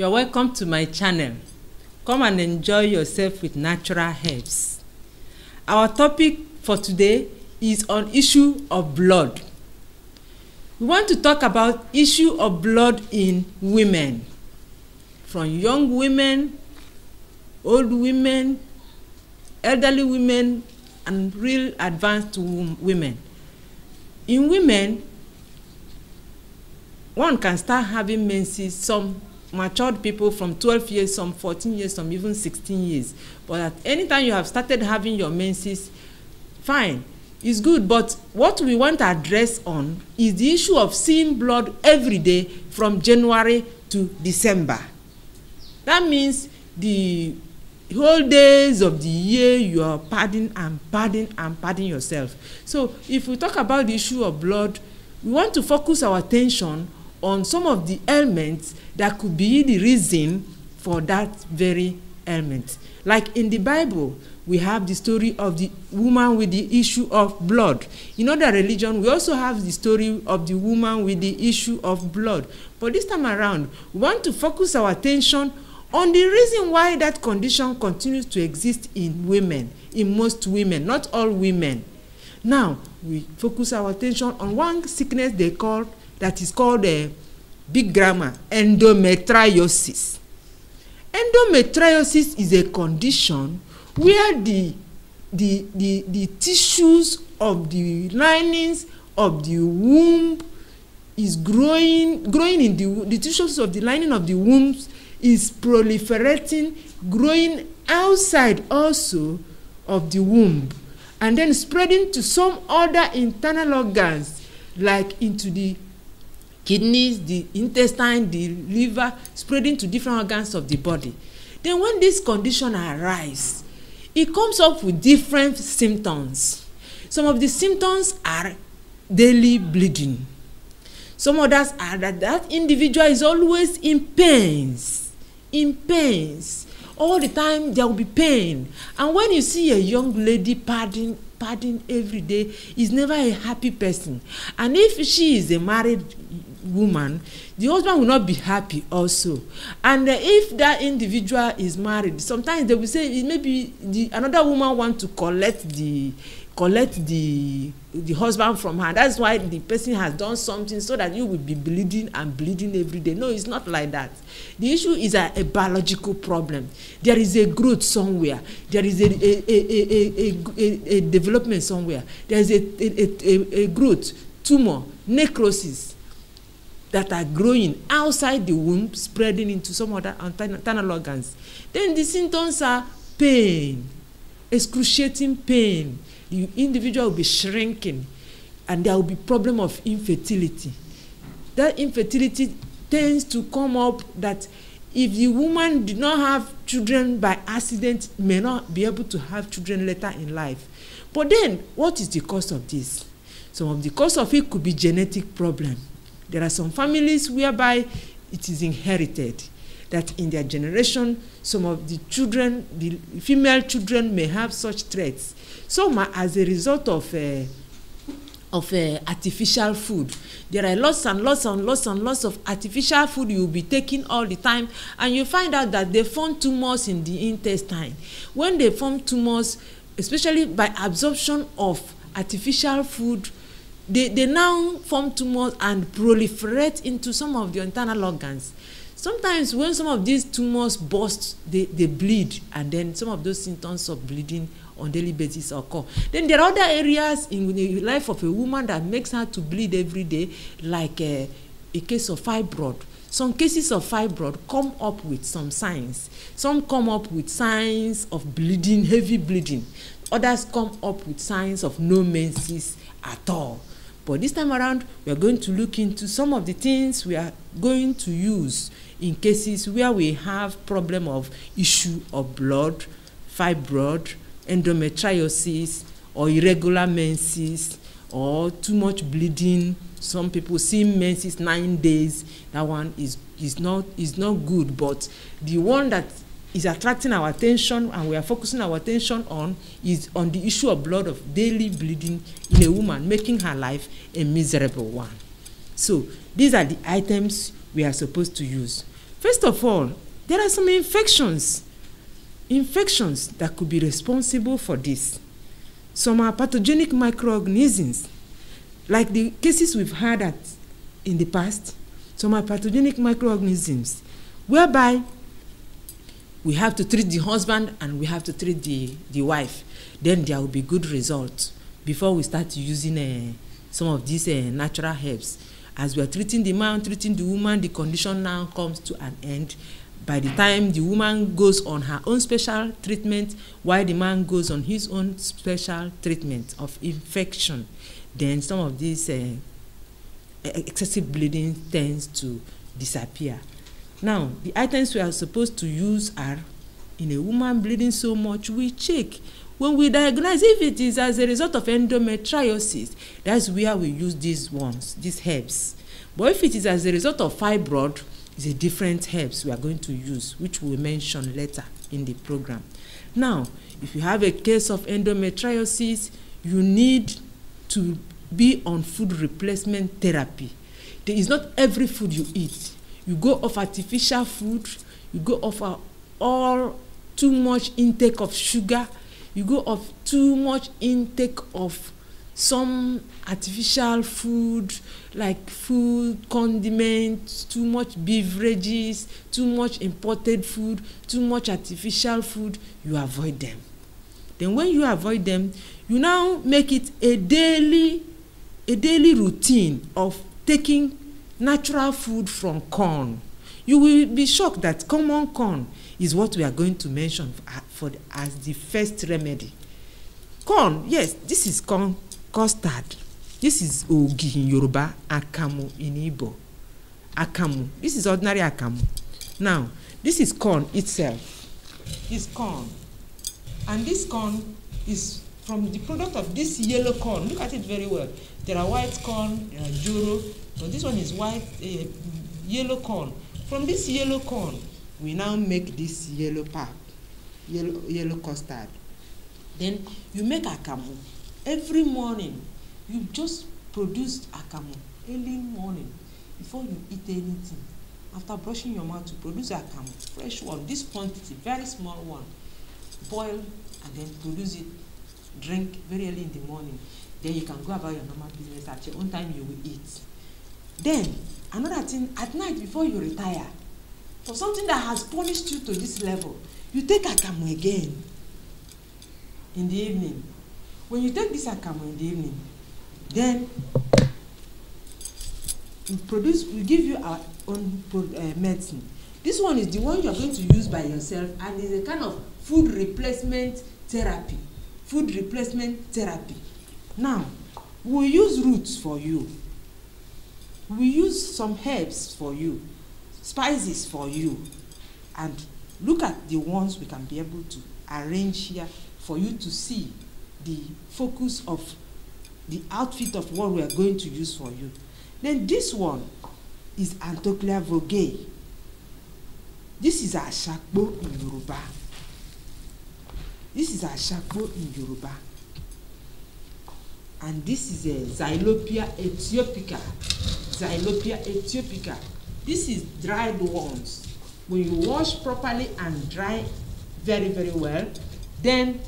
You're welcome to my channel. Come and enjoy yourself with natural herbs. Our topic for today is on issue of blood. We want to talk about issue of blood in women, from young women, old women, elderly women, and real advanced women. In women, one can start having menses, some matured people from 12 years, some 14 years, some even 16 years. But at any time you have started having your menses, fine, it's good. But what we want to address on is the issue of seeing blood every day from January to December. That means the whole days of the year you are padding yourself. So if we talk about the issue of blood, we want to focus our attention on some of the elements that could be the reason for that very ailment. Like in the Bible, we have the story of the woman with the issue of blood. In other religion, we also have the story of the woman with the issue of blood. But this time around, we want to focus our attention on the reason why that condition continues to exist in women, in most women, not all women. Now, we focus our attention on one sickness that is called big grammar, endometriosis. Endometriosis is a condition where the tissues of the linings of the womb is growing in the tissues of the lining of the womb is proliferating, growing outside also of the womb, and then spreading to some other internal organs, like into the kidneys, the intestine, the liver, spreading to different organs of the body. Then when this condition arises, it comes up with different symptoms. Some of the symptoms are daily bleeding. Some others are that individual is always in pains. All the time there will be pain. And when you see a young lady padding every day, is never a happy person. And if she is a married woman, the husband will not be happy also. And if that individual is married, sometimes they will say maybe another woman want to collect the husband from her. That's why the person has done something so that you will be bleeding every day. No, it's not like that. The issue is a biological problem. There is a growth somewhere. There is a development somewhere. There is a growth, tumor, necrosis that are growing outside the womb, spreading into some other internal organs. Then the symptoms are pain, excruciating pain. The individual will be shrinking, and there will be problem of infertility. That infertility tends to come up that if the woman did not have children by accident, may not be able to have children later in life. But then, what is the cause of this? Some of the cause of it could be genetic problem. There are some families whereby it is inherited, that in their generation, some of the children, the female children, may have such traits. Some are as a result of artificial food. There are lots of artificial food you will be taking all the time, and you find out that they form tumors in the intestine. When they form tumors, especially by absorption of artificial food, they now form tumors and proliferate into some of the internal organs. Sometimes when some of these tumors burst, they bleed, and then some of those symptoms of bleeding on daily basis occur. Then there are other areas in the life of a woman that makes her to bleed every day, like a case of fibroid. Some cases of fibroid come up with some signs. Some come up with signs of bleeding, heavy bleeding. Others come up with signs of no menses at all. But this time around, we are going to look into some of the things we are going to use in cases where we have problem of issue of blood, fibroid, endometriosis, or irregular menses, or too much bleeding. Some people see menses 9 days. That one is not good. But the one that is attracting our attention and we are focusing our attention on is on the issue of blood, of daily bleeding in a woman, making her life a miserable one. So these are the items we are supposed to use. First of all, there are some infections that could be responsible for this. Some are pathogenic microorganisms, like the cases we've had in the past. Some are pathogenic microorganisms, whereby we have to treat the husband and we have to treat the wife. Then there will be good results before we start using some of these natural herbs. As we are treating the man, treating the woman, the condition now comes to an end. By the time the woman goes on her own special treatment, while the man goes on his own special treatment of infection, then some of these excessive bleeding tends to disappear. Now, the items we are supposed to use are, in a woman bleeding so much, we check. When we diagnose if it is as a result of endometriosis, that's where we use these ones, these herbs. But if it is as a result of fibroid, it's a different herbs we are going to use, which we will mention later in the program. Now, if you have a case of endometriosis, you need to be on food replacement therapy. There is not every food you eat. You go off artificial food, you go off all too much intake of sugar, you go off too much intake of some artificial food, like food, condiments, too much beverages, too much imported food, too much artificial food, you avoid them. Then when you avoid them, you now make it a daily routine of taking natural food from corn. You will be shocked that common corn is what we are going to mention as the first remedy. Corn, yes, this is corn custard. This is ogi in Yoruba, akamu in Igbo. Akamu, this is ordinary akamu. Now, this is corn itself. It's corn. And this corn is from the product of this yellow corn. Look at it very well. There are white corn, there are joro, but this one is white, yellow corn. From this yellow corn, we now make this yellow pap, yellow custard. Then you make akamu. Every morning, you just produce akamu early morning before you eat anything. After brushing your mouth, to produce akamu, fresh one, this quantity, very small one. Boil and then produce it, drink very early in the morning. Then you can go about your normal business. At your own time, you will eat. Then, another thing, at night before you retire, for something that has punished you to this level, you take akamu again in the evening. When you take this akamu in the evening, then we give you our own medicine. This one is the one you are going to use by yourself, and is a kind of food replacement therapy. Food replacement therapy. Now, we'll use roots for you. We use some herbs for you, spices for you, and look at the ones we can be able to arrange here for you to see the focus of the outfit of what we are going to use for you. Then this one is Antoclea vogue. This is Ashakbo in Yoruba. This is Ashakbo in Yoruba. And this is a Xylopia aethiopica. Xylopia aethiopica. This is dried ones. When you wash properly and dry very, very well, then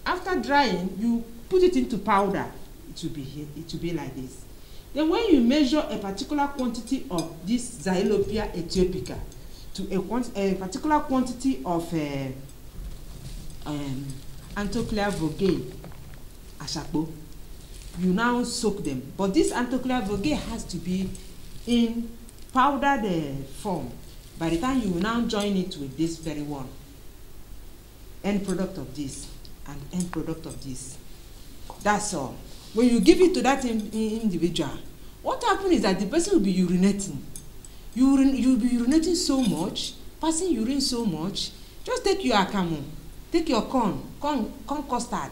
after drying, you put it into powder. It will be like this. Then when you measure a particular quantity of this Xylopia aethiopica to a particular quantity of Antoclea vogue, Ashakbo, you now soak them. But this Antoclea vogue has to be in powdered form. By the time you will now join it with this very one, end product of this and end product of this. That's all. When you give it to that individual, what happens is that the person will be urinating. You will be urinating so much, passing urine so much. Just take your akamu, take your corn custard.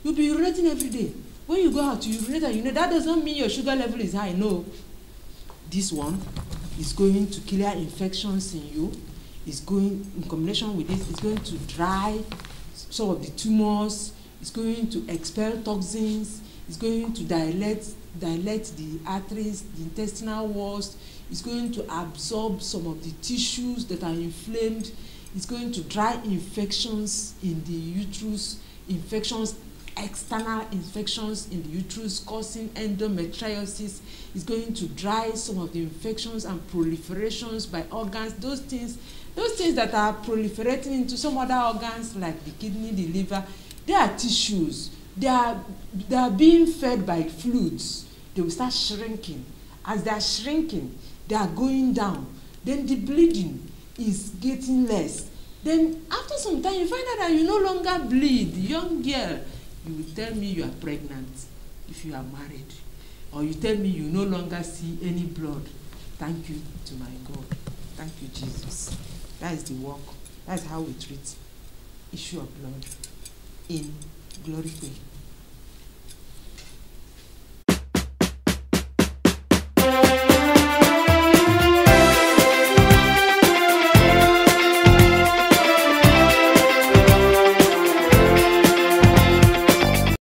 You'll be urinating every day. When you go out to urinate and that does not mean your sugar level is high. No. This one is going to clear infections in you. It's going, in combination with this, it's going to dry some of the tumors. It's going to expel toxins. It's going to dilate the arteries, the intestinal walls. It's going to absorb some of the tissues that are inflamed. It's going to dry infections in the uterus, external infections in the uterus causing endometriosis. It's going to dry some of the infections and proliferations by organs. Those things that are proliferating into some other organs like the kidney, the liver, they are tissues. They are being fed by fluids. They will start shrinking. As they are shrinking, they are going down. Then the bleeding is getting less. Then after some time, you find out that you no longer bleed. Young girl, you will tell me you are pregnant if you are married. Or you tell me you no longer see any blood. Thank you to my God. Thank you, Jesus. That is the work. That's how we treat issue of blood in Glory Way.